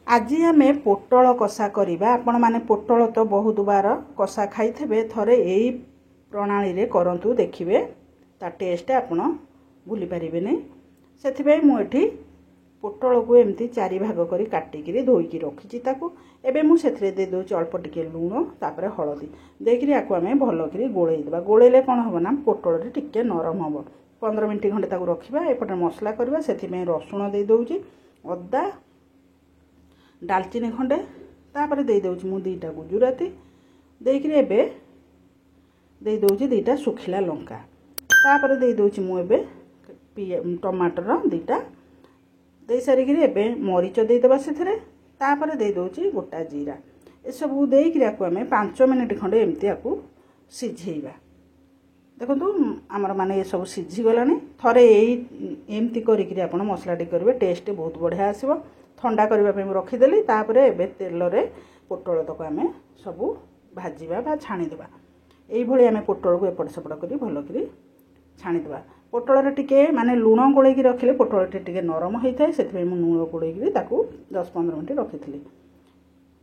आज आम पोटल कषा करवा आपण मैंने पोटल तो बहुत बार कषा खाई थरे यही प्रणाली रे करंतु देखिए ता टेस्ट आपण भूली पारे नहीं से मुझे पोटल को एमती चारि भाग कर काटिकी धोईकी रखी एबे मु सेथरे दे दो अल्प टिके लुण तापर हलदी देकरी आको आमे भल करी गोळेइदबा गोळेले कोन हबो ना पोटल रे टिके नरम हबो 15 मिनिट खंडे ताको रखिबा एपटे मसला करबा सेथि में रसुण दे दोउची अदा दालचीनी खंडे तापर दे दोउची मु दीटा गुजराती देकरी एबे दे दोउची दीटा सुखिला लंका तापर दे दोउची मु एबे टमाटर दीटा दे सारिकी एबे मरीच दे देबा सेथरे तापर दे दोउची गोटा जीरा ए सब देकरी आको आमे 5 मिनिट खंडे एमती आको सिझेइबा देखो आमर माने ये सब सिझी गलानी थरे एमती करिकरी आपण मसलाटी करबे टेस्ट बहुत बढ़िया आसीबो ठंडा करबा पे रखिदेली तापर एबे तेल रे पोटल तक आमे सब भाजीबा बा छाणी देबा एई भली आमे पोटल को एपट सेपट करी भलो करी छाणी देबा पोटल रे टिके माने लूण गोळेई की रखिले पोटल रे टिके नरम होई थाए सेथि में लूण गोळेई की ताको 10-15 मिनिट रखिथिली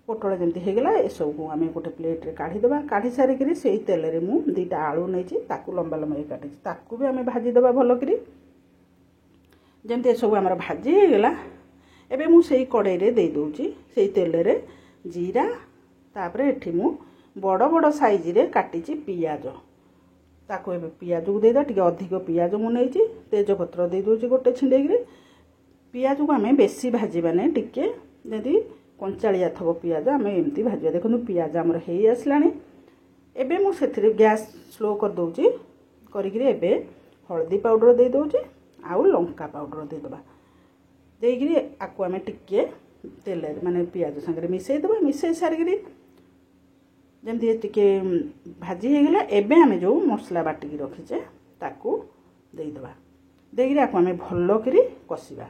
पोटल जमती हे गला ए सब को आमे गोटे प्लेट रे काढी देबा काढी सारी करी सेई तेल रे मु दीटा आलू नैची ताको लंबा लंबा काटी ताको भी आमे भाजी देबा भलो करी जमती ए सब हमर भाजी हे गला एबे मु सेई कड़ाई रे दे दोउची सेई तेल रे जीरा तापर एठी मु बड़ बड़ साइज रे काटीची पियाज ताको एबे पियाज को दे दा टिके अधिक पियाज मु नैची तेज पत्र दे दोउची गोटे छिंडेगी पियाज को आमे बेसी भाजीबा नै टिके जदी कंचालिया थबो पियाज आमे एमती भाजिया देखो पियाज हमर हेई आसलानी एबे मु सेथि गैस स्लो कर दोउची करिकरी एबे हल्दी पाउडर दे दोउची आउ लंका पाउडर दे दबा देगिरी आको आमे टिके तेल माने पियाज संगे मिसई दबा मिसई सारिकरी जमती टिके भाजी हे गेला एबे आमे जो मसला बाटी रखिचे ताको दे दबा देगिरी आको आमे भलो करी कसिबा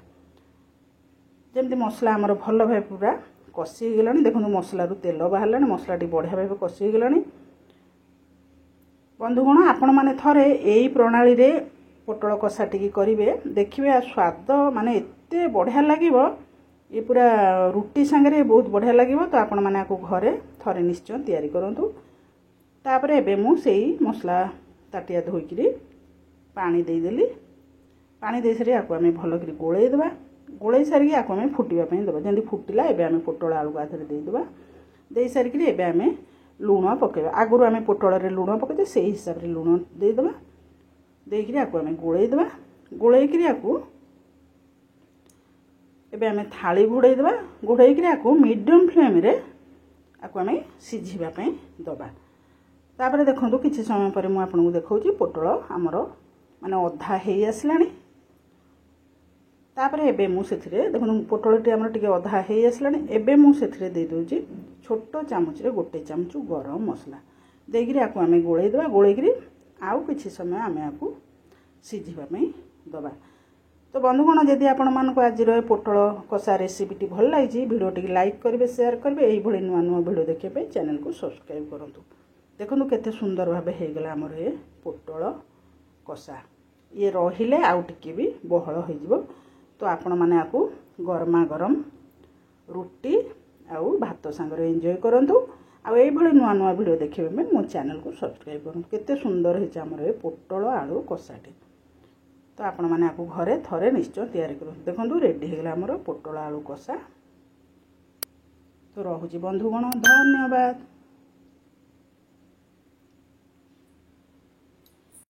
जमती मसला हमर भलो भाई पूरा कसी गलानी देखो मसला रु तेल बाहर मसला टी बढ़िया भाव कसी गलानी बंधुगण आपण माने थरे एई प्रणाली रे पोटल कषा टी करिवे देखिबे स्वाद माने एते बढ़िया लागिवो ये पूरा रुटी संगे बहुत बढ़िया लागिवो तो आपण माने आको घरे थरे निश्चय तैयारी करंतु तापर एबे मु सेई मसला ताटिया धोइकरी पानी दे देली पानी दे सरी आको आमे भलो करी गोळेई देबा गोळेई सारी आको आमे फुटिबा पई देबा जंदी फुटिला एबे आमे पोटल आलू गाधरे दे देबा दे सारी करी एबे आमे लूण पकेबा आगुरु आमे पोटल रे लूण पकेते सेही हिसाब रे लूण दे देबा देकरी आको आमे गोळेई देबा गोळेई करी आको एबे आमे थाली घोड़ेई देबा घोड़ेई करी आको मीडियम फ्लेम रे आको आमे सिझिबा पई दबा तापर देखंतु किछि समय पर मु आपन को देखौची पोटल हमरो माने अधा हेई आसलानी तापर एबे मु सेथिरे देखो पोटल टी हमर टिके अधा हेई आसलानी एबे मु सेथिरे दे दोची छोटो चामच रे गोटे चामच गरम मसला देगिरी आको आमे गोळेई देबा गोळेई करी आउ किछि समय आमे आको सिझिबा पई दबा तो बंधुगण जदि आपण मान को आज पोटल कषा रेसिपी टी भल लागी वीडियो टी लाइक करेंगे शेयर करेंगे यही भली नुआ नुआ वीडियो देखिए चैनल को सब्सक्राइब करंतु देखो केते सुंदर भाबे हे गला हमर ए पोटल कषा ये रहिले आउ टिके भी बहळ हो जिवो तो आपण माने आको गरमा गरम रुटी आउ भात संगे एंजॉय करंतु आ एही भली नुआ नुआ वीडियो देखिबे में मो चैनल को सब्सक्राइब करंतु केते सुंदर हे हमर ए पोटल आलू कषाटी तो आपण माने आको घरे थरे निश्चय तैयारी करू देखंतु रेडी हे गला हमर पोटल आलू कषा तो रहूची बंधुगण धन्यवाद।